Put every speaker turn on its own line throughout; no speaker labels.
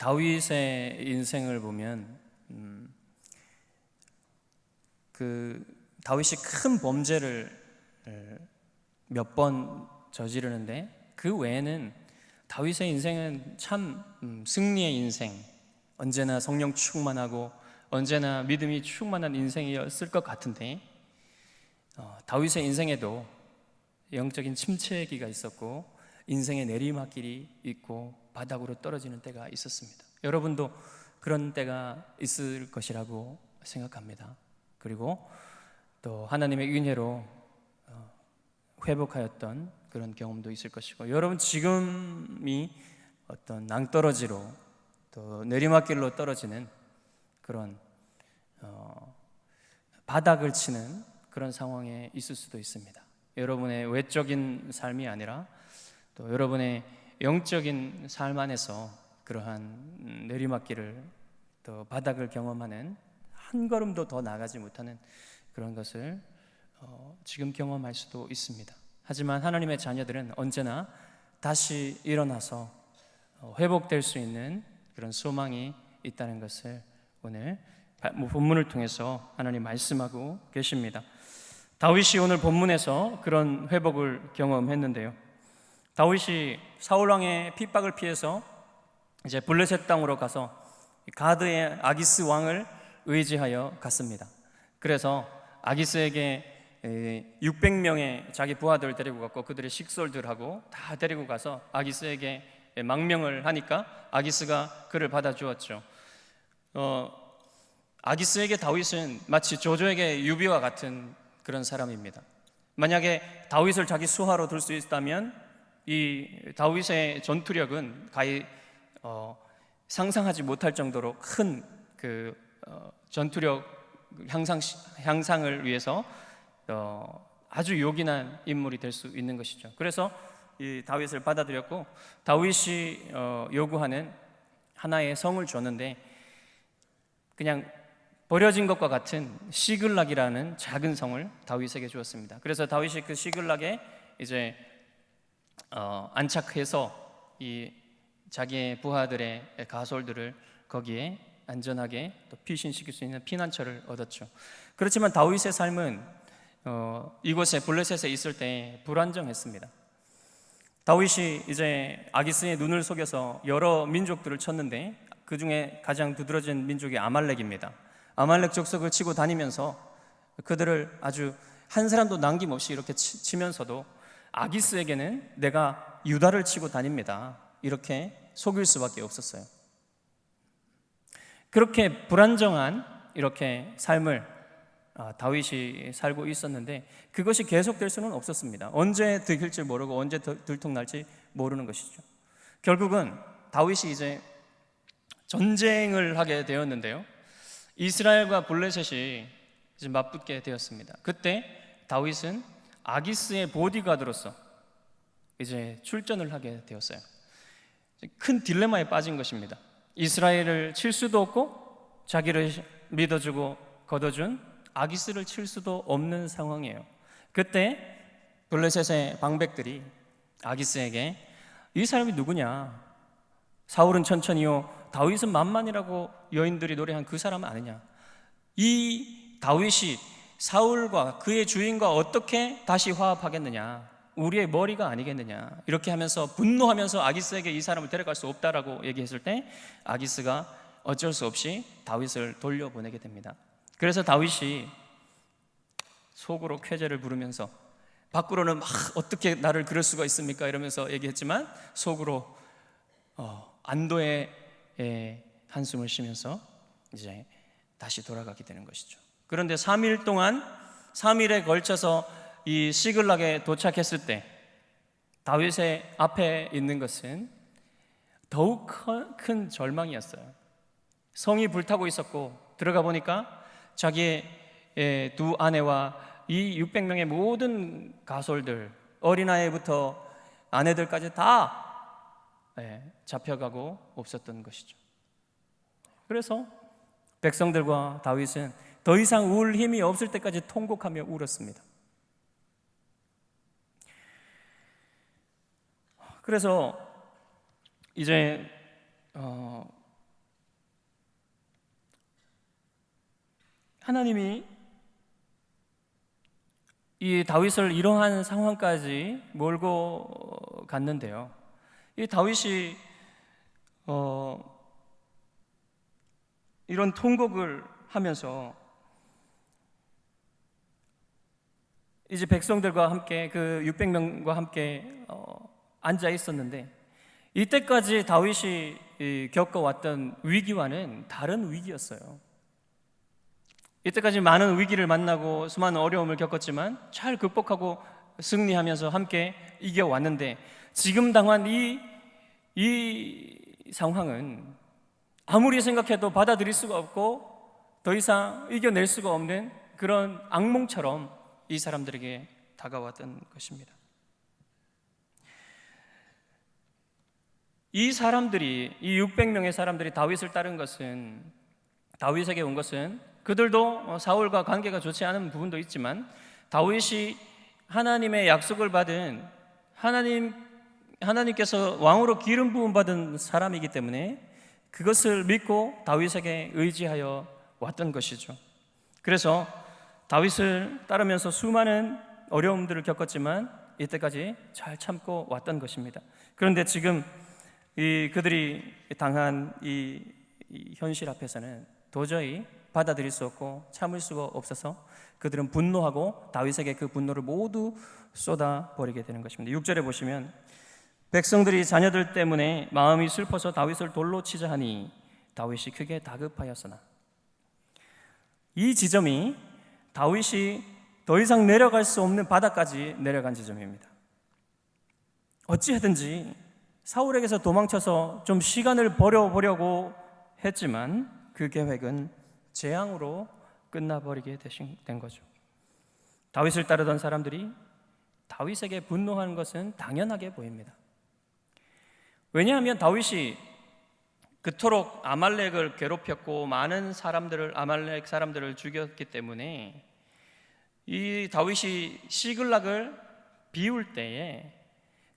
다윗의 인생을 보면 다윗이 큰 범죄를 몇 번 저지르는데 그 외에는 다윗의 인생은 참 승리의 인생, 언제나 성령 충만하고 언제나 믿음이 충만한 인생이었을 것 같은데 다윗의 인생에도 영적인 침체기가 있었고 인생의 내리막길이 있고 바닥으로 떨어지는 때가 있었습니다. 여러분도 그런 때가 있을 것이라고 생각합니다. 그리고 또 하나님의 은혜로 회복하였던 그런 경험도 있을 것이고, 여러분 지금이 어떤 낭떠러지로 또 내리막길로 떨어지는 그런 바닥을 치는 그런 상황에 있을 수도 있습니다. 여러분의 외적인 삶이 아니라 또 여러분의 영적인 삶 안에서 그러한 내리막길을 또 바닥을 경험하는, 한 걸음도 더 나가지 못하는 그런 것을 지금 경험할 수도 있습니다. 하지만 하나님의 자녀들은 언제나 다시 일어나서 회복될 수 있는 그런 소망이 있다는 것을 오늘 본문을 통해서 하나님 말씀하고 계십니다. 다윗이 오늘 본문에서 그런 회복을 경험했는데요, 다윗이 사울왕의 핍박을 피해서 이제 블레셋 땅으로 가서 가드의 아기스 왕을 의지하여 갔습니다. 그래서 아기스에게 600명의 자기 부하들을 데리고 갔고 그들의 식솔들하고 다 데리고 가서 아기스에게 망명을 하니까 아기스가 그를 받아주었죠. 아기스에게 다윗은 마치 조조에게 유비와 같은 그런 사람입니다. 만약에 다윗을 자기 수하로 둘 수 있다면 이 다윗의 전투력은 가히 상상하지 못할 정도로 큰 그 전투력 향상을 위해서 아주 요긴한 인물이 될 수 있는 것이죠. 그래서 이 다윗을 받아들였고 다윗이 요구하는 하나의 성을 줬는데 그냥 버려진 것과 같은 시글락이라는 작은 성을 다윗에게 주었습니다. 그래서 다윗이 그 시글락에 이제 안착해서 이 자기의 부하들의 가솔들을 거기에 안전하게 또 피신시킬 수 있는 피난처를 얻었죠. 그렇지만 다윗의 삶은 이곳에 블레셋에 있을 때 불안정했습니다. 다윗이 이제 아기스의 눈을 속여서 여러 민족들을 쳤는데 그 중에 가장 두드러진 민족이 아말렉입니다. 아말렉 족속을 치고 다니면서 그들을 아주 한 사람도 남김없이 이렇게 치면서도 아기스에게는 내가 유다를 치고 다닙니다, 이렇게 속일 수밖에 없었어요. 그렇게 불안정한 이렇게 삶을 다윗이 살고 있었는데 그것이 계속될 수는 없었습니다. 언제 들킬지 모르고 언제 들통날지 모르는 것이죠. 결국은 다윗이 이제 전쟁을 하게 되었는데요, 이스라엘과 블레셋이 이제 맞붙게 되었습니다. 그때 다윗은 아기스의 보디가드로서 이제 출전을 하게 되었어요. 큰 딜레마에 빠진 것입니다. 이스라엘을 칠 수도 없고 자기를 믿어주고 걷어준 아기스를 칠 수도 없는 상황이에요. 그때 블레셋의 방백들이 아기스에게 이 사람이 누구냐, 사울은 천천히요 다윗은 만만이라고 여인들이 노래한 그 사람 아니냐, 이 다윗이 사울과 그의 주인과 어떻게 다시 화합하겠느냐, 우리의 머리가 아니겠느냐, 이렇게 하면서 분노하면서 아기스에게 이 사람을 데려갈 수 없다라고 얘기했을 때 아기스가 어쩔 수 없이 다윗을 돌려보내게 됩니다. 그래서 다윗이 속으로 쾌재를 부르면서, 밖으로는 막 어떻게 나를 그럴 수가 있습니까 이러면서 얘기했지만 속으로 안도의 한숨을 쉬면서 이제 다시 돌아가게 되는 것이죠. 그런데 3일 동안 3일에 걸쳐서 이 시글락에 도착했을 때 다윗의 앞에 있는 것은 더욱 큰 절망이었어요. 성이 불타고 있었고 들어가 보니까 자기의 두 아내와 이 600명의 모든 가솔들, 어린아이부터 아내들까지 다 잡혀가고 없었던 것이죠. 그래서 백성들과 다윗은 더 이상 울 힘이 없을 때까지 통곡하며 울었습니다. 그래서 이제 하나님이 이 다윗을 이러한 상황까지 몰고 갔는데요. 이 다윗이 이런 통곡을 하면서 이제 백성들과 함께 그 600명과 함께 앉아 있었는데, 이때까지 다윗이 겪어왔던 위기와는 다른 위기였어요. 이때까지 많은 위기를 만나고 수많은 어려움을 겪었지만 잘 극복하고 승리하면서 함께 이겨왔는데, 지금 당한 이 상황은 아무리 생각해도 받아들일 수가 없고 더 이상 이겨낼 수가 없는 그런 악몽처럼 이 사람들에게 다가왔던 것입니다. 이 600명의 사람들이 다윗을 따른 것은, 다윗에게 온 것은, 그들도 사울과 관계가 좋지 않은 부분도 있지만 다윗이 하나님의 약속을 받은, 하나님께서 왕으로 기름 부음 받은 사람이기 때문에 그것을 믿고 다윗에게 의지하여 왔던 것이죠. 그래서 다윗을 따르면서 수많은 어려움들을 겪었지만 이때까지 잘 참고 왔던 것입니다. 그런데 지금 그들이 당한 이 현실 앞에서는 도저히 받아들일 수 없고 참을 수가 없어서 그들은 분노하고 다윗에게 그 분노를 모두 쏟아버리게 되는 것입니다. 6절에 보시면, 백성들이 자녀들 때문에 마음이 슬퍼서 다윗을 돌로 치자 하니 다윗이 크게 다급하였으나, 이 지점이 다윗이 더 이상 내려갈 수 없는 바닥까지 내려간 지점입니다. 어찌하든지 사울에게서 도망쳐서 좀 시간을 버려보려고 했지만 그 계획은 재앙으로 끝나버리게 된 거죠. 다윗을 따르던 사람들이 다윗에게 분노하는 것은 당연하게 보입니다. 왜냐하면 다윗이 그토록 아말렉을 괴롭혔고 많은 아말렉 사람들을 죽였기 때문에 이 다윗이 시글락을 비울 때에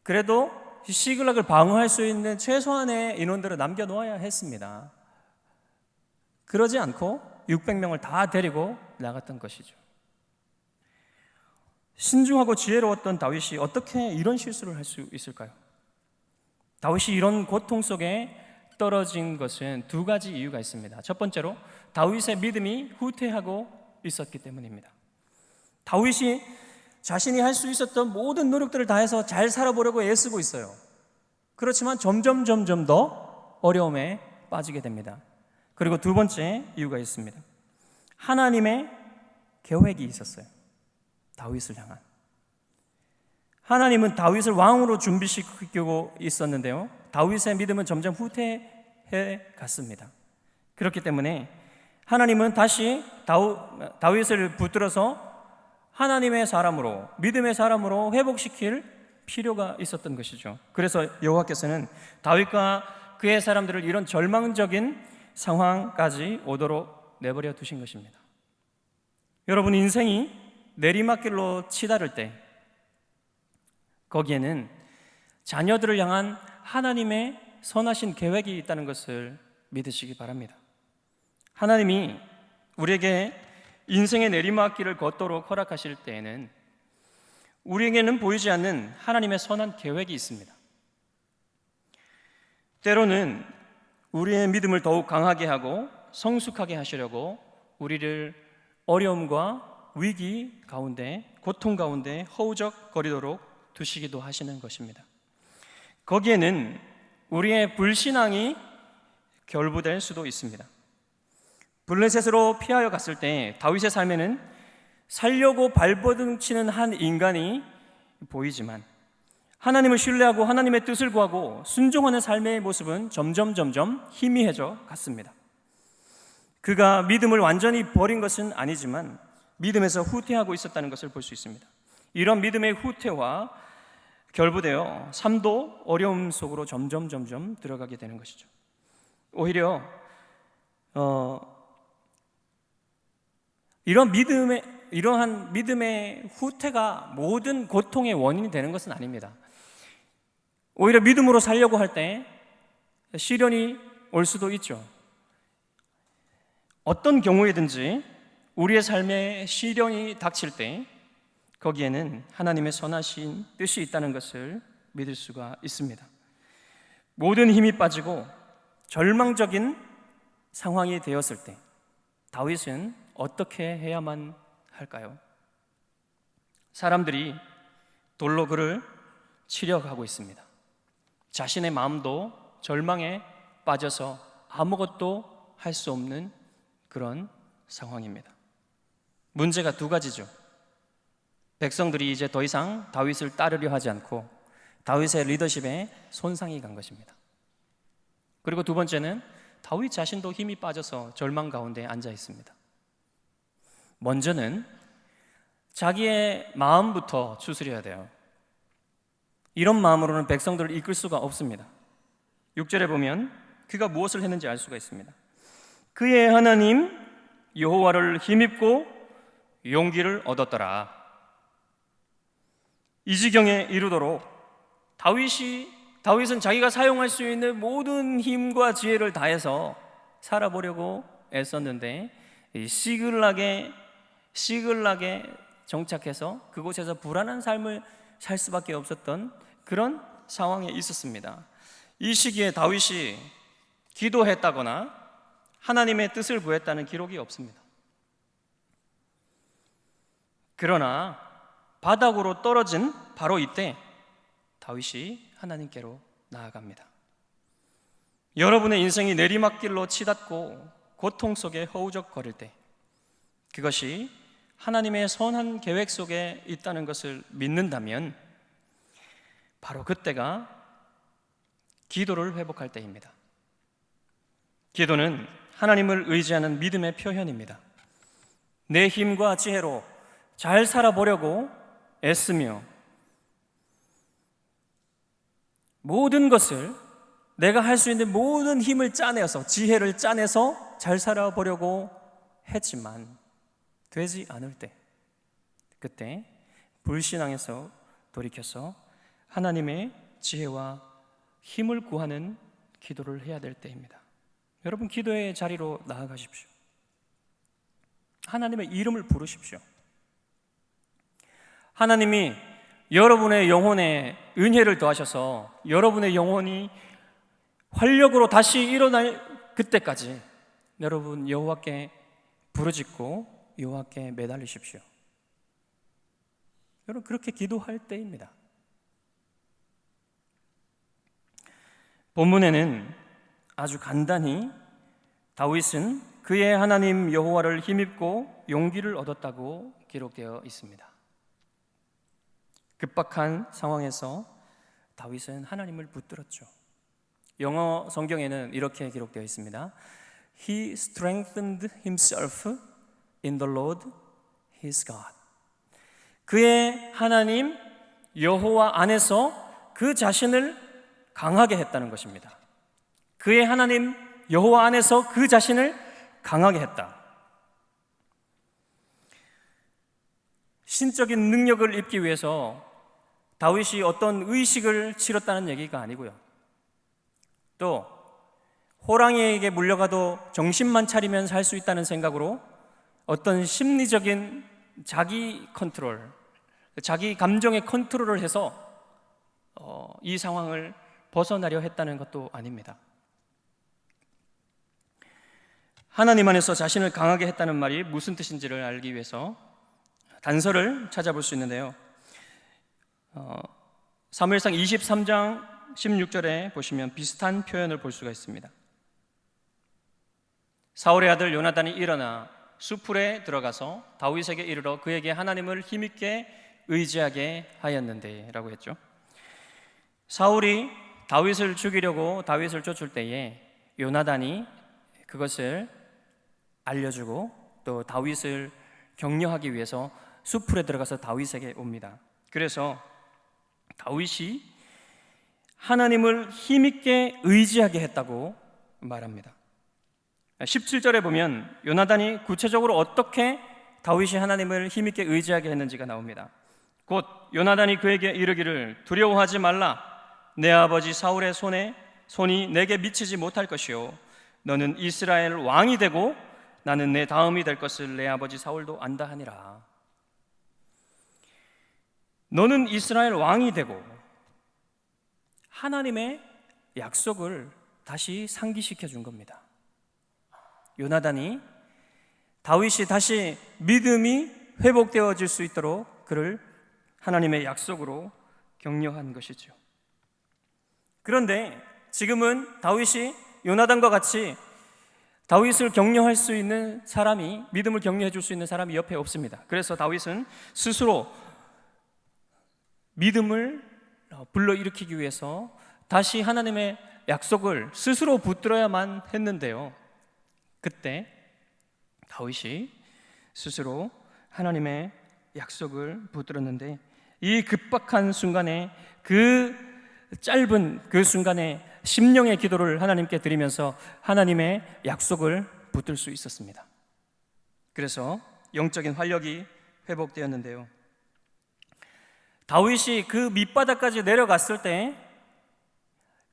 그래도 시글락을 방어할 수 있는 최소한의 인원들을 남겨놓아야 했습니다. 그러지 않고 600명을 다 데리고 나갔던 것이죠. 신중하고 지혜로웠던 다윗이 어떻게 이런 실수를 할 수 있을까요? 다윗이 이런 고통 속에 떨어진 것은 두 가지 이유가 있습니다. 첫 번째로 다윗의 믿음이 후퇴하고 있었기 때문입니다. 다윗이 자신이 할 수 있었던 모든 노력들을 다해서 잘 살아보려고 애쓰고 있어요. 그렇지만 점점 더 어려움에 빠지게 됩니다. 그리고 두 번째 이유가 있습니다. 하나님의 계획이 있었어요. 다윗을 향한. 하나님은 다윗을 왕으로 준비시키고 있었는데요, 다윗의 믿음은 점점 후퇴해 갔습니다. 그렇기 때문에 하나님은 다시 다윗을 붙들어서 하나님의 사람으로, 믿음의 사람으로 회복시킬 필요가 있었던 것이죠. 그래서 여호와께서는 다윗과 그의 사람들을 이런 절망적인 상황까지 오도록 내버려 두신 것입니다. 여러분, 인생이 내리막길로 치달을 때 거기에는 자녀들을 향한 하나님의 선하신 계획이 있다는 것을 믿으시기 바랍니다. 하나님이 우리에게 인생의 내리막길을 걷도록 허락하실 때에는 우리에게는 보이지 않는 하나님의 선한 계획이 있습니다. 때로는 우리의 믿음을 더욱 강하게 하고 성숙하게 하시려고 우리를 어려움과 위기 가운데, 고통 가운데 허우적거리도록 두시기도 하시는 것입니다. 거기에는 우리의 불신앙이 결부될 수도 있습니다. 블레셋으로 피하여 갔을 때 다윗의 삶에는 살려고 발버둥치는 한 인간이 보이지만 하나님을 신뢰하고 하나님의 뜻을 구하고 순종하는 삶의 모습은 점점 희미해져 갔습니다. 그가 믿음을 완전히 버린 것은 아니지만 믿음에서 후퇴하고 있었다는 것을 볼 수 있습니다. 이런 믿음의 후퇴와 결부되어 삶도 어려움 속으로 점점 들어가게 되는 것이죠. 오히려 이러한 믿음의 후퇴가 모든 고통의 원인이 되는 것은 아닙니다. 오히려 믿음으로 살려고 할 때 시련이 올 수도 있죠. 어떤 경우에든지 우리의 삶에 시련이 닥칠 때 거기에는 하나님의 선하신 뜻이 있다는 것을 믿을 수가 있습니다. 모든 힘이 빠지고 절망적인 상황이 되었을 때 다윗은 어떻게 해야만 할까요? 사람들이 돌로 그를 치려 하고 있습니다. 자신의 마음도 절망에 빠져서 아무것도 할 수 없는 그런 상황입니다. 문제가 두 가지죠. 백성들이 이제 더 이상 다윗을 따르려 하지 않고 다윗의 리더십에 손상이 간 것입니다. 그리고 두 번째는 다윗 자신도 힘이 빠져서 절망 가운데 앉아 있습니다. 먼저는 자기의 마음부터 추스려야 돼요. 이런 마음으로는 백성들을 이끌 수가 없습니다. 6절에 보면 그가 무엇을 했는지 알 수가 있습니다. 그의 하나님 여호와를 힘입고 용기를 얻었더라. 이 지경에 이르도록 다윗은 자기가 사용할 수 있는 모든 힘과 지혜를 다해서 살아보려고 애썼는데 시글락에 정착해서 그곳에서 불안한 삶을 살 수밖에 없었던 그런 상황에 있었습니다. 이 시기에 다윗이 기도했다거나 하나님의 뜻을 구했다는 기록이 없습니다. 그러나 바닥으로 떨어진 바로 이때 다윗이 하나님께로 나아갑니다. 여러분의 인생이 내리막길로 치닫고 고통 속에 허우적거릴 때 그것이 하나님의 선한 계획 속에 있다는 것을 믿는다면 바로 그때가 기도를 회복할 때입니다. 기도는 하나님을 의지하는 믿음의 표현입니다. 내 힘과 지혜로 잘 살아보려고 애쓰며 모든 것을 내가 할 수 있는 모든 힘을 짜내서 지혜를 짜내서 잘 살아보려고 했지만 되지 않을 때 그때 불신앙에서 돌이켜서 하나님의 지혜와 힘을 구하는 기도를 해야 될 때입니다. 여러분 기도의 자리로 나아가십시오. 하나님의 이름을 부르십시오. 하나님이 여러분의 영혼에 은혜를 더하셔서 여러분의 영혼이 활력으로 다시 일어날 그때까지 여러분 여호와께 부르짖고 여호와께 매달리십시오. 여러분 그렇게 기도할 때입니다. 본문에는 아주 간단히 다윗은 그의 하나님 여호와를 힘입고 용기를 얻었다고 기록되어 있습니다. 급박한 상황에서 다윗은 하나님을 붙들었죠. 영어 성경에는 이렇게 기록되어 있습니다. He strengthened himself in the Lord his God. 그의 하나님 여호와 안에서 그 자신을 강하게 했다는 것입니다. 그의 하나님 여호와 안에서 그 자신을 강하게 했다. 신적인 능력을 입기 위해서 다윗이 어떤 의식을 치렀다는 얘기가 아니고요. 또 호랑이에게 물려가도 정신만 차리면 살 수 있다는 생각으로 어떤 심리적인 자기 컨트롤, 자기 감정의 컨트롤을 해서 이 상황을 벗어나려 했다는 것도 아닙니다. 하나님 안에서 자신을 강하게 했다는 말이 무슨 뜻인지를 알기 위해서 단서를 찾아볼 수 있는데요. 사무엘상 23장 16절에 보시면 비슷한 표현을 볼 수가 있습니다. 사울의 아들 요나단이 일어나 수풀에 들어가서 다윗에게 이르러 그에게 하나님을 힘있게 의지하게 하였는데 라고 했죠. 사울이 다윗을 죽이려고 다윗을 쫓을 때에 요나단이 그것을 알려주고 또 다윗을 격려하기 위해서 수풀에 들어가서 다윗에게 옵니다. 그래서 다윗이 하나님을 힘있게 의지하게 했다고 말합니다. 17절에 보면 요나단이 구체적으로 어떻게 다윗이 하나님을 힘있게 의지하게 했는지가 나옵니다. 곧 요나단이 그에게 이르기를 두려워하지 말라. 내 아버지 사울의 손이 내게 미치지 못할 것이요 너는 이스라엘 왕이 되고 나는 내 다음이 될 것을 내 아버지 사울도 안다 하니라. 너는 이스라엘 왕이 되고 하나님의 약속을 다시 상기시켜 준 겁니다. 요나단이 다윗이 다시 믿음이 회복되어질 수 있도록 그를 하나님의 약속으로 격려한 것이죠. 그런데 지금은 다윗이 요나단과 같이 다윗을 격려할 수 있는 사람이, 믿음을 격려해 줄 수 있는 사람이 옆에 없습니다. 그래서 다윗은 스스로 믿음을 불러일으키기 위해서 다시 하나님의 약속을 스스로 붙들어야만 했는데요, 그때 다윗이 스스로 하나님의 약속을 붙들었는데, 이 급박한 순간에, 그 짧은 그 순간에 심령의 기도를 하나님께 드리면서 하나님의 약속을 붙들 수 있었습니다. 그래서 영적인 활력이 회복되었는데요, 다윗이 그 밑바닥까지 내려갔을 때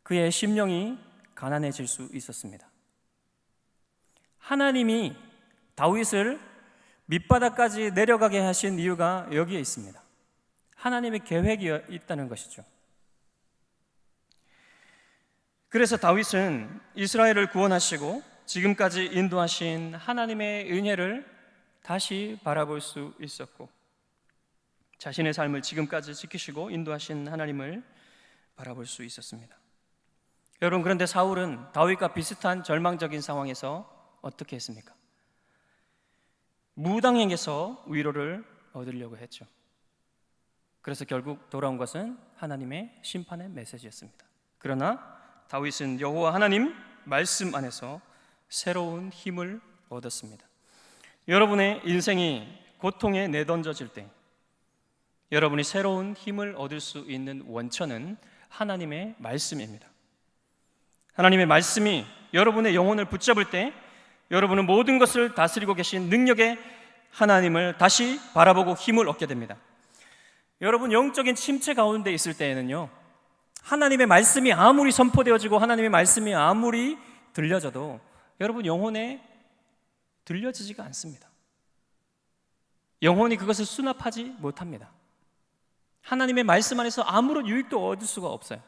그의 심령이 가난해질 수 있었습니다. 하나님이 다윗을 밑바닥까지 내려가게 하신 이유가 여기에 있습니다. 하나님의 계획이 있다는 것이죠. 그래서 다윗은 이스라엘을 구원하시고 지금까지 인도하신 하나님의 은혜를 다시 바라볼 수 있었고, 자신의 삶을 지금까지 지키시고 인도하신 하나님을 바라볼 수 있었습니다. 여러분, 그런데 사울은 다윗과 비슷한 절망적인 상황에서 어떻게 했습니까? 무당에게서 위로를 얻으려고 했죠. 그래서 결국 돌아온 것은 하나님의 심판의 메시지였습니다. 그러나 다윗은 여호와 하나님 말씀 안에서 새로운 힘을 얻었습니다. 여러분의 인생이 고통에 내던져질 때 여러분이 새로운 힘을 얻을 수 있는 원천은 하나님의 말씀입니다. 하나님의 말씀이 여러분의 영혼을 붙잡을 때 여러분은 모든 것을 다스리고 계신 능력의 하나님을 다시 바라보고 힘을 얻게 됩니다. 여러분, 영적인 침체 가운데 있을 때에는요, 하나님의 말씀이 아무리 선포되어지고 하나님의 말씀이 아무리 들려져도 여러분 영혼에 들려지지가 않습니다. 영혼이 그것을 수납하지 못합니다. 하나님의 말씀 안에서 아무런 유익도 얻을 수가 없어요.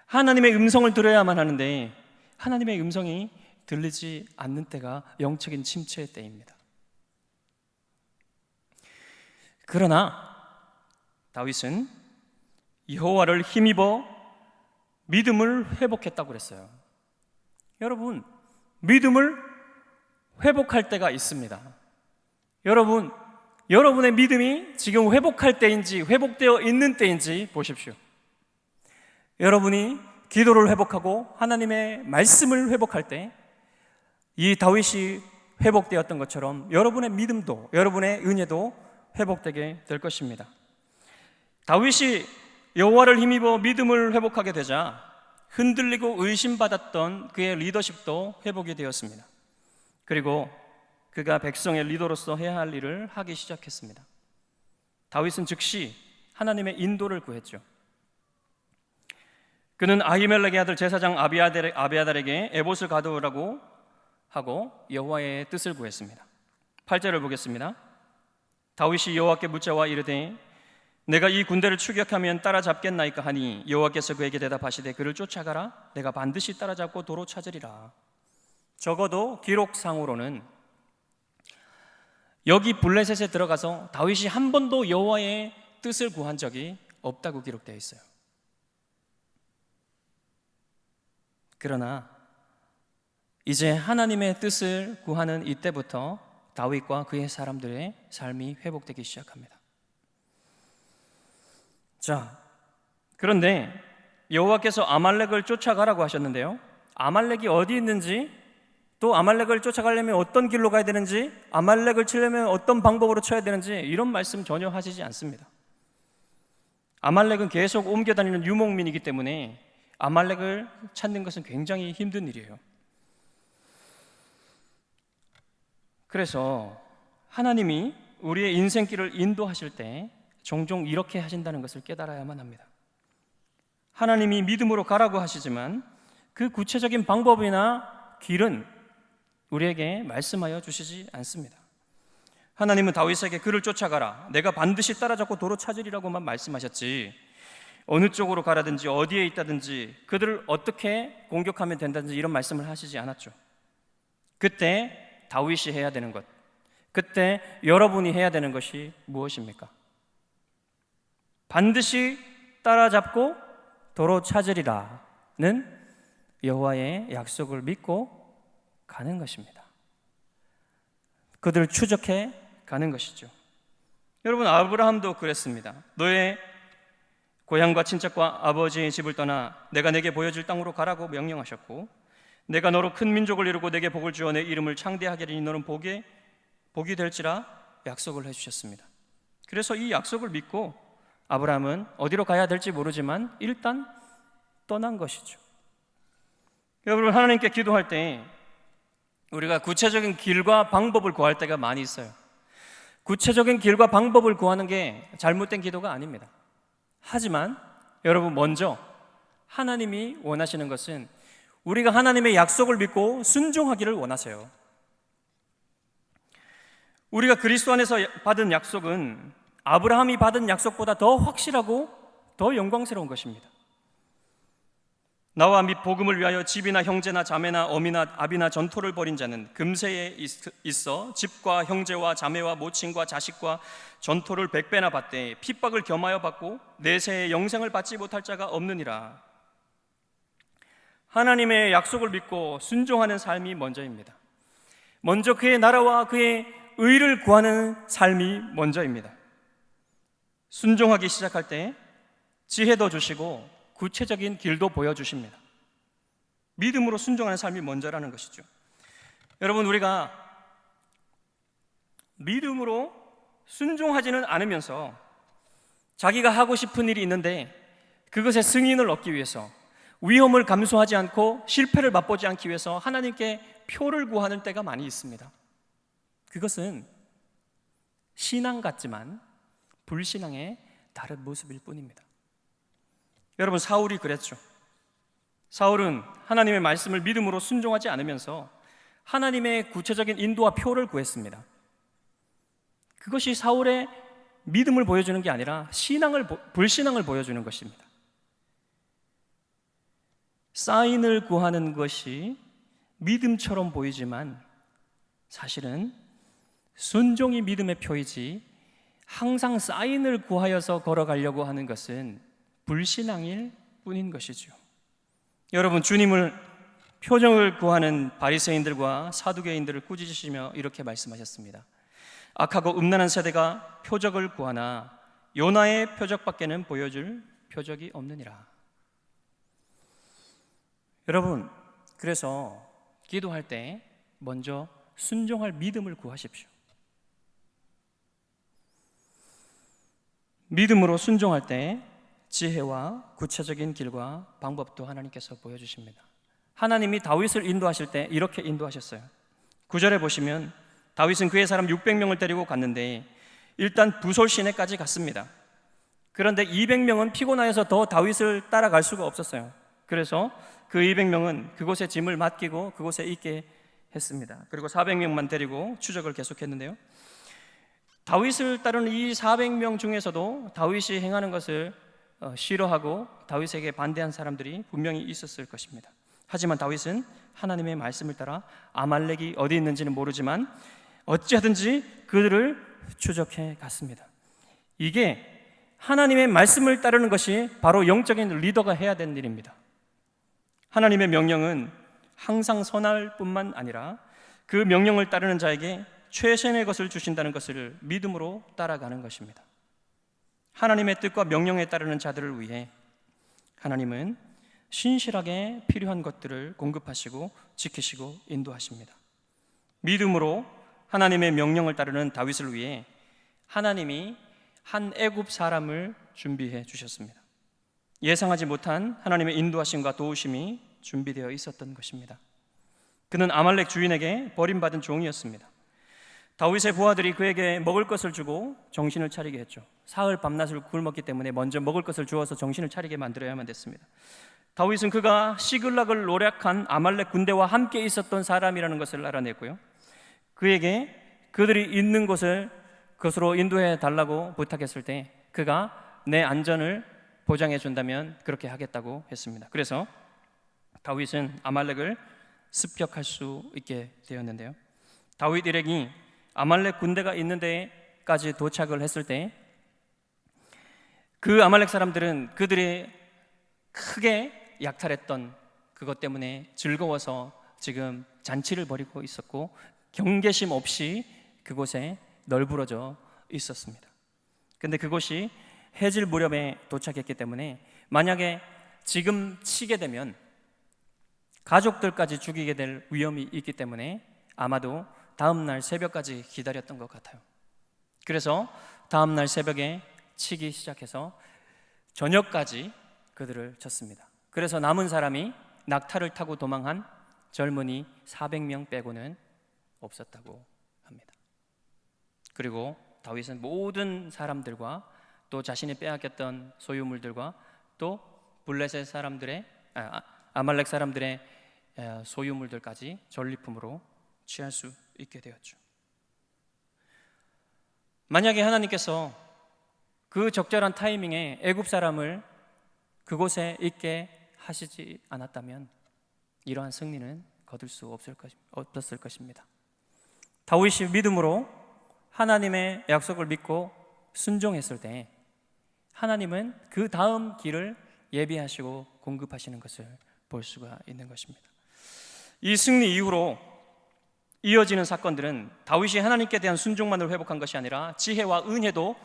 하나님의 음성을 들어야만 하는데 하나님의 음성이 들리지 않는 때가 영적인 침체의 때입니다. 그러나 다윗은 여호와를 힘입어 믿음을 회복했다고 그랬어요. 여러분, 믿음을 회복할 때가 있습니다. 여러분, 여러분의 믿음이 지금 회복할 때인지 회복되어 있는 때인지 보십시오. 여러분이 기도를 회복하고 하나님의 말씀을 회복할 때 이 다윗이 회복되었던 것처럼 여러분의 믿음도, 여러분의 은혜도 회복되게 될 것입니다. 다윗이 여호와를 힘입어 믿음을 회복하게 되자 흔들리고 의심받았던 그의 리더십도 회복이 되었습니다. 그리고 그가 백성의 리더로서 해야 할 일을 하기 시작했습니다. 다윗은 즉시 하나님의 인도를 구했죠. 그는 아히멜렉의 아들 제사장 아비아달에게 에봇을 가져오라고 하고 여호와의 뜻을 구했습니다. 8절을 보겠습니다. 다윗이 여호와께 묻자와 이르되 내가 이 군대를 추격하면 따라잡겠나이까 하니 여호와께서 그에게 대답하시되 그를 쫓아가라. 내가 반드시 따라잡고 도로 찾으리라. 적어도 기록상으로는 여기 블레셋에 들어가서 다윗이 한 번도 여호와의 뜻을 구한 적이 없다고 기록되어 있어요. 그러나 이제 하나님의 뜻을 구하는 이때부터 다윗과 그의 사람들의 삶이 회복되기 시작합니다. 자, 그런데 여호와께서 아말렉을 쫓아가라고 하셨는데요, 아말렉이 어디 있는지, 또 아말렉을 쫓아가려면 어떤 길로 가야 되는지, 아말렉을 치려면 어떤 방법으로 쳐야 되는지 이런 말씀 전혀 하시지 않습니다. 아말렉은 계속 옮겨다니는 유목민이기 때문에 아말렉을 찾는 것은 굉장히 힘든 일이에요. 그래서 하나님이 우리의 인생길을 인도하실 때 종종 이렇게 하신다는 것을 깨달아야만 합니다. 하나님이 믿음으로 가라고 하시지만 그 구체적인 방법이나 길은 우리에게 말씀하여 주시지 않습니다. 하나님은 다윗에게 그를 쫓아가라, 내가 반드시 따라잡고 도로 찾으리라고만 말씀하셨지, 어느 쪽으로 가라든지 어디에 있다든지 그들을 어떻게 공격하면 된다든지 이런 말씀을 하시지 않았죠. 그때 다윗이 해야 되는 것, 그때 여러분이 해야 되는 것이 무엇입니까? 반드시 따라잡고 도로 찾으리라는 여호와의 약속을 믿고 가는 것입니다. 그들을 추적해 가는 것이죠. 여러분, 아브라함도 그랬습니다. 너의 고향과 친척과 아버지의 집을 떠나 내가 내게 보여줄 땅으로 가라고 명령하셨고, 내가 너로 큰 민족을 이루고 내게 복을 주어 내 이름을 창대하게 하리니 너는 복이 될지라 약속을 해주셨습니다. 그래서 이 약속을 믿고 아브라함은 어디로 가야 될지 모르지만 일단 떠난 것이죠. 여러분, 하나님께 기도할 때 우리가 구체적인 길과 방법을 구할 때가 많이 있어요. 구체적인 길과 방법을 구하는 게 잘못된 기도가 아닙니다. 하지만 여러분, 먼저 하나님이 원하시는 것은 우리가 하나님의 약속을 믿고 순종하기를 원하세요. 우리가 그리스도 안에서 받은 약속은 아브라함이 받은 약속보다 더 확실하고 더 영광스러운 것입니다. 나와 및 복음을 위하여 집이나 형제나 자매나 어미나 아비나 전토를 벌인 자는 금세에 있어 집과 형제와 자매와 모친과 자식과 전토를 100배나 받되 핍박을 겸하여 받고 내세에 영생을 받지 못할 자가 없느니라. 하나님의 약속을 믿고 순종하는 삶이 먼저입니다. 먼저 그의 나라와 그의 의를 구하는 삶이 먼저입니다. 순종하기 시작할 때 지혜도 주시고 구체적인 길도 보여주십니다. 믿음으로 순종하는 삶이 먼저라는 것이죠. 여러분, 우리가 믿음으로 순종하지는 않으면서 자기가 하고 싶은 일이 있는데 그것의 승인을 얻기 위해서, 위험을 감수하지 않고 실패를 맛보지 않기 위해서 하나님께 표를 구하는 때가 많이 있습니다. 그것은 신앙 같지만 불신앙의 다른 모습일 뿐입니다. 여러분, 사울이 그랬죠. 사울은 하나님의 말씀을 믿음으로 순종하지 않으면서 하나님의 구체적인 인도와 표를 구했습니다. 그것이 사울의 믿음을 보여주는 게 아니라 불신앙을 보여주는 것입니다. 사인을 구하는 것이 믿음처럼 보이지만 사실은 순종이 믿음의 표이지, 항상 사인을 구하여서 걸어가려고 하는 것은 불신앙일 뿐인 것이죠. 여러분, 주님을 표적을 구하는 바리새인들과 사두개인들을 꾸짖으시며 이렇게 말씀하셨습니다. 악하고 음란한 세대가 표적을 구하나 요나의 표적밖에는 보여줄 표적이 없느니라. 여러분, 그래서 기도할 때 먼저 순종할 믿음을 구하십시오. 믿음으로 순종할 때 지혜와 구체적인 길과 방법도 하나님께서 보여주십니다. 하나님이 다윗을 인도하실 때 이렇게 인도하셨어요. 9절에 보시면 다윗은 그의 사람 600명을 데리고 갔는데 일단 부솔 시내까지 갔습니다. 그런데 200명은 피곤하여서 더 다윗을 따라갈 수가 없었어요. 그래서 그 200명은 그곳에 짐을 맡기고 그곳에 있게 했습니다. 그리고 400명만 데리고 추적을 계속했는데요, 다윗을 따르는 이 400명 중에서도 다윗이 행하는 것을 싫어하고 다윗에게 반대한 사람들이 분명히 있었을 것입니다. 하지만 다윗은 하나님의 말씀을 따라 아말렉이 어디 있는지는 모르지만 어찌하든지 그들을 추적해 갔습니다. 이게 하나님의 말씀을 따르는 것이 바로 영적인 리더가 해야 되는 일입니다. 하나님의 명령은 항상 선할 뿐만 아니라 그 명령을 따르는 자에게 최선의 것을 주신다는 것을 믿음으로 따라가는 것입니다. 하나님의 뜻과 명령에 따르는 자들을 위해 하나님은 신실하게 필요한 것들을 공급하시고 지키시고 인도하십니다. 믿음으로 하나님의 명령을 따르는 다윗을 위해 하나님이 한 애굽 사람을 준비해 주셨습니다. 예상하지 못한 하나님의 인도하심과 도우심이 준비되어 있었던 것입니다. 그는 아말렉 주인에게 버림받은 종이었습니다. 다윗의 부하들이 그에게 먹을 것을 주고 정신을 차리게 했죠. 사흘 밤낮을 굶었기 때문에 먼저 먹을 것을 주어서 정신을 차리게 만들어야만 됐습니다. 다윗은 그가 시글락을 노략한 아말렉 군대와 함께 있었던 사람이라는 것을 알아냈고요, 그에게 그들이 있는 곳으로 인도해 달라고 부탁했을 때 그가 내 안전을 보장해 준다면 그렇게 하겠다고 했습니다. 그래서 다윗은 아말렉을 습격할 수 있게 되었는데요, 다윗 일행이 아말렉 군대가 있는 데까지 도착을 했을 때 그 아말렉 사람들은 그들이 크게 약탈했던 그것 때문에 즐거워서 지금 잔치를 벌이고 있었고 경계심 없이 그곳에 널브러져 있었습니다. 근데 그곳이 해질 무렵에 도착했기 때문에 만약에 지금 치게 되면 가족들까지 죽이게 될 위험이 있기 때문에 아마도 다음 날 새벽까지 기다렸던 것 같아요. 그래서 다음 날 새벽에 치기 시작해서 저녁까지 그들을 쳤습니다. 그래서 남은 사람이 낙타를 타고 도망한 젊은이 400명 빼고는 없었다고 합니다. 그리고 다윗은 모든 사람들과 또 자신이 빼앗겼던 소유물들과 또 블레셋 사람들의 아말렉 사람들의 소유물들까지 전리품으로 취할 수 있게 되었죠. 만약에 하나님께서 그 적절한 타이밍에 애굽 사람을 그곳에 있게 하시지 않았다면 이러한 승리는 거둘 수 없었을 것입니다. 다윗이 믿음으로 하나님의 약속을 믿고 순종했을 때 하나님은 그 다음 길을 예비하시고 공급하시는 것을 볼 수가 있는 것입니다. 이 승리 이후로 이어지는 사건들은 다윗이 하나님께 대한 순종만을 회복한 것이 아니라 지혜와 은혜도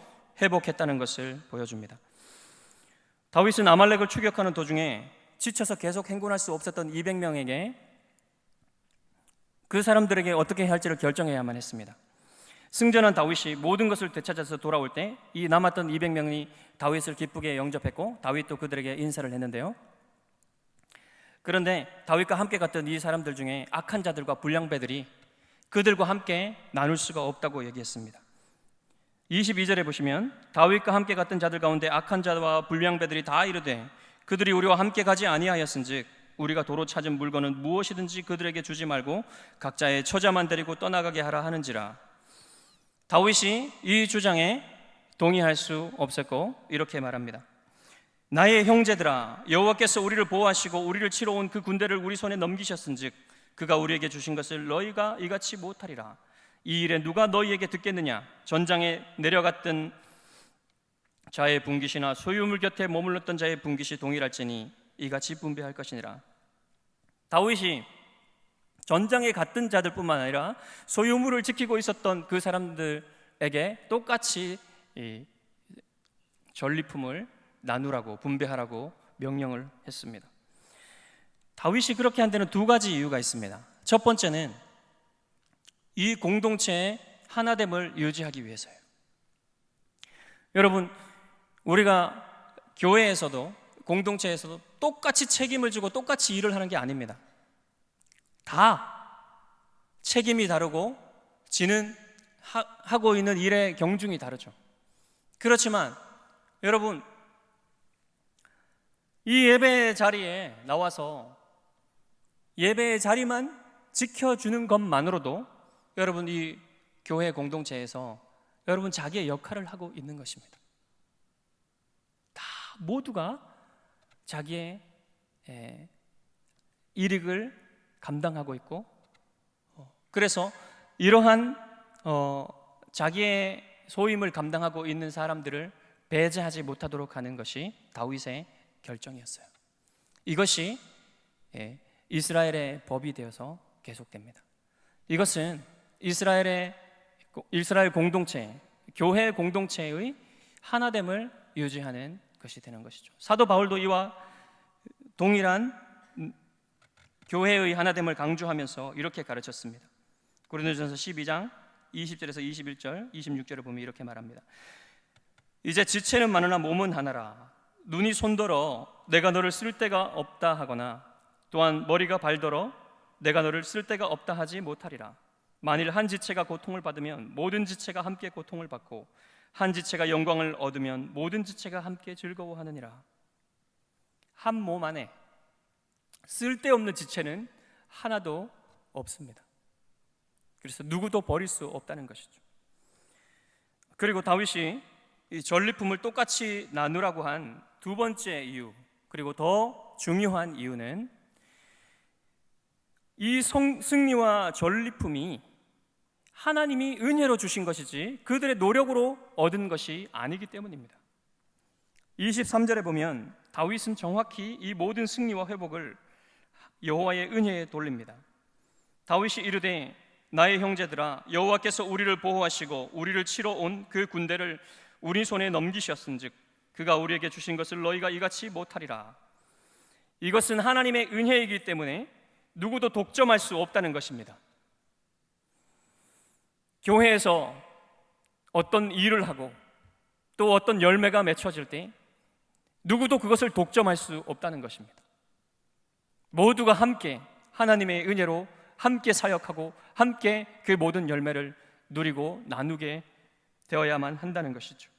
회복했다는 것을 보여줍니다. 다윗은 아말렉을 추격하는 도중에 지쳐서 계속 행군할 수 없었던 200명에게 그 사람들에게 어떻게 할지를 결정해야만 했습니다. 승전한 다윗이 모든 것을 되찾아서 돌아올 때 이 남았던 200명이 다윗을 기쁘게 영접했고 다윗도 그들에게 인사를 했는데요, 그런데 다윗과 함께 갔던 이 사람들 중에 악한 자들과 불량배들이 그들과 함께 나눌 수가 없다고 얘기했습니다. 22절에 보시면 다윗과 함께 갔던 자들 가운데 악한 자와 불량배들이 다 이르되 그들이 우리와 함께 가지 아니하였은즉 우리가 도로 찾은 물건은 무엇이든지 그들에게 주지 말고 각자의 처자만 데리고 떠나가게 하라 하는지라. 다윗이 이 주장에 동의할 수 없었고 이렇게 말합니다. 나의 형제들아, 여호와께서 우리를 보호하시고 우리를 치러 온 그 군대를 우리 손에 넘기셨은즉 그가 우리에게 주신 것을 너희가 이같이 못하리라. 이 일에 누가 너희에게 듣겠느냐? 전장에 내려갔던 자의 분깃이나 소유물 곁에 머물렀던 자의 분깃이 동일할지니 이같이 분배할 것이니라. 다윗이 전장에 갔던 자들뿐만 아니라 소유물을 지키고 있었던 그 사람들에게 똑같이 이 전리품을 나누라고 분배하라고 명령을 했습니다. 다윗이 그렇게 한 데는 두 가지 이유가 있습니다. 첫 번째는 이 공동체의 하나됨을 유지하기 위해서예요. 여러분, 우리가 교회에서도 공동체에서도 똑같이 책임을 지고 똑같이 일을 하는 게 아닙니다. 다 책임이 다르고 하고 있는 일의 경중이 다르죠. 그렇지만 여러분, 이 예배의 자리에 나와서 예배의 자리만 지켜주는 것만으로도 여러분 이 교회 공동체에서 여러분 자기의 역할을 하고 있는 것입니다. 다 모두가 자기의 일익을 감당하고 있고, 그래서 이러한 자기의 소임을 감당하고 있는 사람들을 배제하지 못하도록 하는 것이 다윗의 결정이었어요. 이것이 이스라엘의 법이 되어서 계속됩니다. 이것은 이스라엘 공동체, 교회 공동체의 하나됨을 유지하는 것이 되는 것이죠. 사도 바울도 이와 동일한 교회의 하나됨을 강조하면서 이렇게 가르쳤습니다. 고린도전서 12장 20절에서 21절, 26절을 보면 이렇게 말합니다. 이제 지체는 많으나 몸은 하나라. 눈이 손더러 내가 너를 쓸 데가 없다 하거나 또한 머리가 발더러 내가 너를 쓸 데가 없다 하지 못하리라. 만일 한 지체가 고통을 받으면 모든 지체가 함께 고통을 받고 한 지체가 영광을 얻으면 모든 지체가 함께 즐거워하느니라. 한 몸 안에 쓸데없는 지체는 하나도 없습니다. 그래서 누구도 버릴 수 없다는 것이죠. 그리고 다윗이 이 전리품을 똑같이 나누라고 한 두 번째 이유, 그리고 더 중요한 이유는 이 승리와 전리품이 하나님이 은혜로 주신 것이지 그들의 노력으로 얻은 것이 아니기 때문입니다. 23절에 보면 다윗은 정확히 이 모든 승리와 회복을 여호와의 은혜에 돌립니다. 다윗이 이르되 나의 형제들아, 여호와께서 우리를 보호하시고 우리를 치러 온 그 군대를 우리 손에 넘기셨은즉 그가 우리에게 주신 것을 너희가 이같이 못하리라. 이것은 하나님의 은혜이기 때문에 누구도 독점할 수 없다는 것입니다. 교회에서 어떤 일을 하고 또 어떤 열매가 맺혀질 때 누구도 그것을 독점할 수 없다는 것입니다. 모두가 함께 하나님의 은혜로 함께 사역하고 함께 그 모든 열매를 누리고 나누게 되어야만 한다는 것이죠.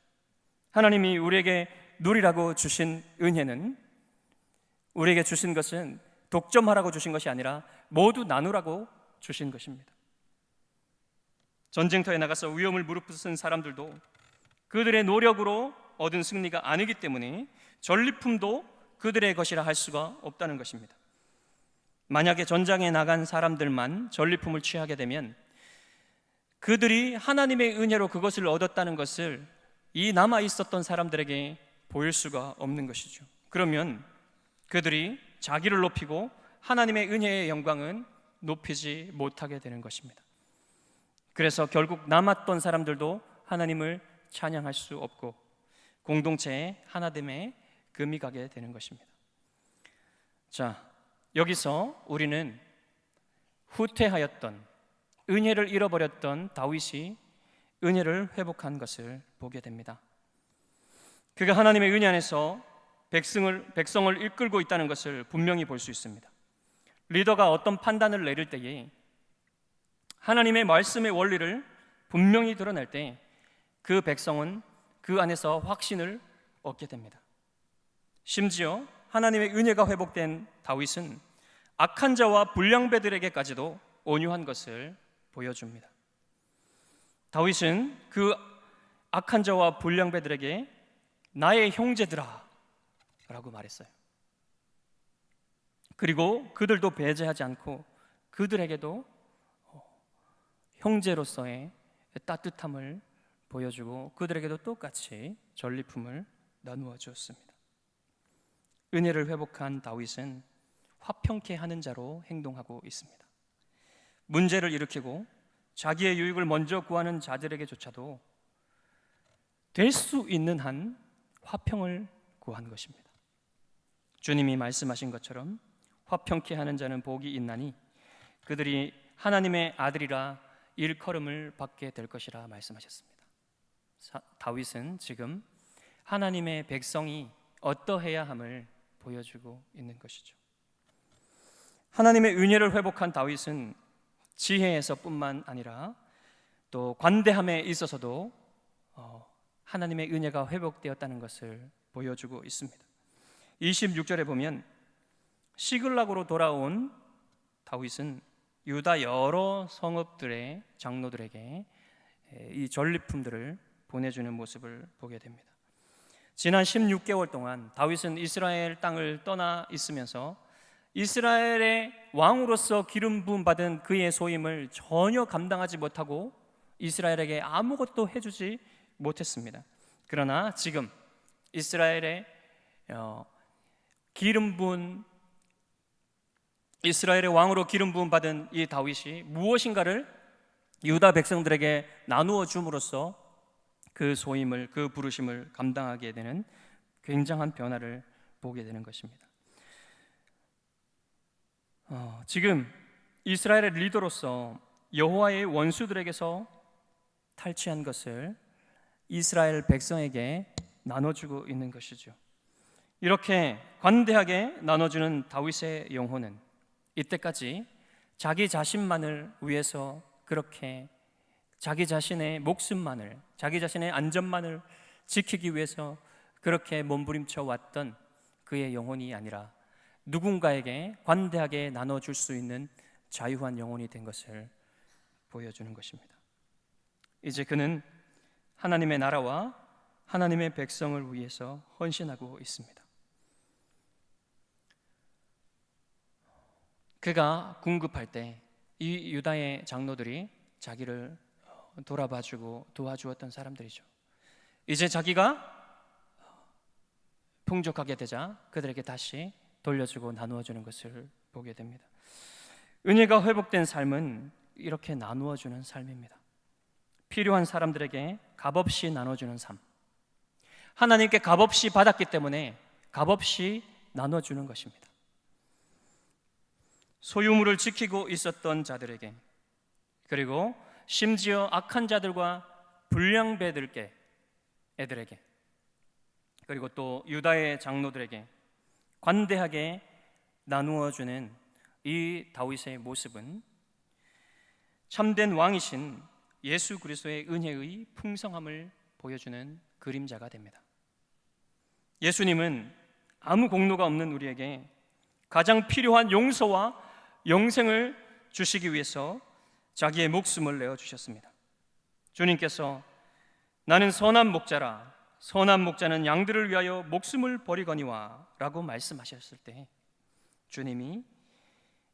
하나님이 우리에게 누리라고 주신 은혜는, 우리에게 주신 것은 독점하라고 주신 것이 아니라 모두 나누라고 주신 것입니다. 전쟁터에 나가서 위험을 무릅쓴 사람들도 그들의 노력으로 얻은 승리가 아니기 때문에 전리품도 그들의 것이라 할 수가 없다는 것입니다. 만약에 전장에 나간 사람들만 전리품을 취하게 되면 그들이 하나님의 은혜로 그것을 얻었다는 것을 이 남아 있었던 사람들에게 보일 수가 없는 것이죠. 그러면 그들이 자기를 높이고 하나님의 은혜의 영광은 높이지 못하게 되는 것입니다. 그래서 결국 남았던 사람들도 하나님을 찬양할 수 없고 공동체의 하나됨에 금이 가게 되는 것입니다. 자, 여기서 우리는 후퇴하였던, 은혜를 잃어버렸던 다윗이 은혜를 회복한 것을 보게 됩니다. 그가 하나님의 은혜 안에서 백성을 이끌고 있다는 것을 분명히 볼 수 있습니다. 리더가 어떤 판단을 내릴 때에 하나님의 말씀의 원리를 분명히 드러낼 때 그 백성은 그 안에서 확신을 얻게 됩니다. 심지어 하나님의 은혜가 회복된 다윗은 악한 자와 불량배들에게까지도 온유한 것을 보여줍니다. 다윗은 그 악한 자와 불량배들에게 나의 형제들아 라고 말했어요. 그리고 그들도 배제하지 않고 그들에게도 형제로서의 따뜻함을 보여주고 그들에게도 똑같이 전리품을 나누어 주었습니다. 은혜를 회복한 다윗은 화평케 하는 자로 행동하고 있습니다. 문제를 일으키고 자기의 유익을 먼저 구하는 자들에게조차도 될 수 있는 한 화평을 구한 것입니다. 주님이 말씀하신 것처럼 화평케 하는 자는 복이 있나니 그들이 하나님의 아들이라 일컬음을 받게 될 것이라 말씀하셨습니다. 다윗은 지금 하나님의 백성이 어떠해야 함을 보여주고 있는 것이죠. 하나님의 은혜를 회복한 다윗은 지혜에서뿐만 아니라 또 관대함에 있어서도 하나님의 은혜가 회복되었다는 것을 보여주고 있습니다. 26절에 보면 시글락으로 돌아온 다윗은 유다 여러 성읍들의 장로들에게 이 전리품들을 보내주는 모습을 보게 됩니다. 지난 16개월 동안 다윗은 이스라엘 땅을 떠나 있으면서 이스라엘의 왕으로서 기름 부음 받은 그의 소임을 전혀 감당하지 못하고 이스라엘에게 아무것도 해주지 못했습니다. 그러나 지금 이스라엘의 이스라엘의 왕으로 기름 부음 받은 이 다윗이 무엇인가를 유다 백성들에게 나누어 줌으로써 그 소임을, 그 부르심을 감당하게 되는 굉장한 변화를 보게 되는 것입니다. 지금 이스라엘의 리더로서 여호와의 원수들에게서 탈취한 것을 이스라엘 백성에게 나눠주고 있는 것이죠. 이렇게 관대하게 나눠주는 다윗의 영혼은 이때까지 자기 자신만을 위해서 그렇게 자기 자신의 목숨만을, 자기 자신의 안전만을 지키기 위해서 그렇게 몸부림쳐 왔던 그의 영혼이 아니라 누군가에게 관대하게 나눠줄 수 있는 자유한 영혼이 된 것을 보여주는 것입니다. 이제 그는 하나님의 나라와 하나님의 백성을 위해서 헌신하고 있습니다. 그가 궁급할 때 이 유다의 장로들이 자기를 돌아봐주고 도와주었던 사람들이죠. 이제 자기가 풍족하게 되자 그들에게 다시 돌려주고 나누어주는 것을 보게 됩니다. 은혜가 회복된 삶은 이렇게 나누어주는 삶입니다. 필요한 사람들에게 값없이 나눠주는 삶. 하나님께 값없이 받았기 때문에 값없이 나눠주는 것입니다. 소유물을 지키고 있었던 자들에게, 그리고 심지어 악한 자들과 불량배들에게, 그리고 또 유다의 장로들에게 관대하게 나누어주는 이 다윗의 모습은 참된 왕이신 예수 그리스도의 은혜의 풍성함을 보여주는 그림자가 됩니다. 예수님은 아무 공로가 없는 우리에게 가장 필요한 용서와 영생을 주시기 위해서 자기의 목숨을 내어주셨습니다. 주님께서 나는 선한 목자라, 선한 목자는 양들을 위하여 목숨을 버리거니와 라고 말씀하셨을 때 주님이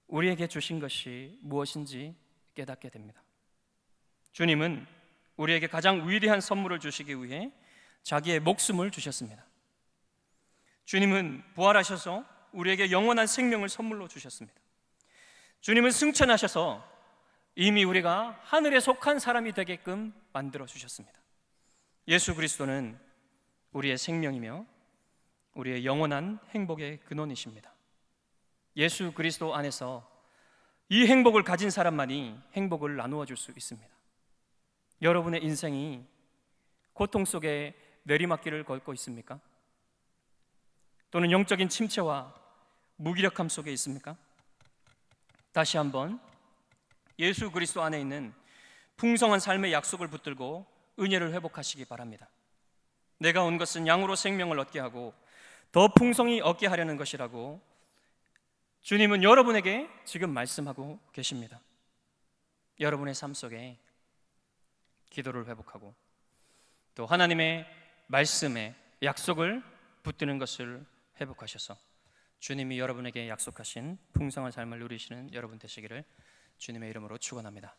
우리에게 주신 것이 무엇인지 깨닫게 됩니다. 주님은 우리에게 가장 위대한 선물을 주시기 위해 자기의 목숨을 주셨습니다. 주님은 부활하셔서 우리에게 영원한 생명을 선물로 주셨습니다. 주님은 승천하셔서 이미 우리가 하늘에 속한 사람이 되게끔 만들어 주셨습니다. 예수 그리스도는 우리의 생명이며 우리의 영원한 행복의 근원이십니다. 예수 그리스도 안에서 이 행복을 가진 사람만이 행복을 나누어 줄 수 있습니다. 여러분의 인생이 고통 속에 내리막길을 걷고 있습니까? 또는 영적인 침체와 무기력함 속에 있습니까? 다시 한번 예수 그리스도 안에 있는 풍성한 삶의 약속을 붙들고 은혜를 회복하시기 바랍니다. 내가 온 것은 양으로 생명을 얻게 하고 더 풍성히 얻게 하려는 것이라고 주님은 여러분에게 지금 말씀하고 계십니다. 여러분의 삶 속에 기도를 회복하고 또 하나님의 말씀에 약속을 붙드는 것을 회복하셔서 주님이 여러분에게 약속하신 풍성한 삶을 누리시는 여러분 되시기를 주님의 이름으로 축원합니다.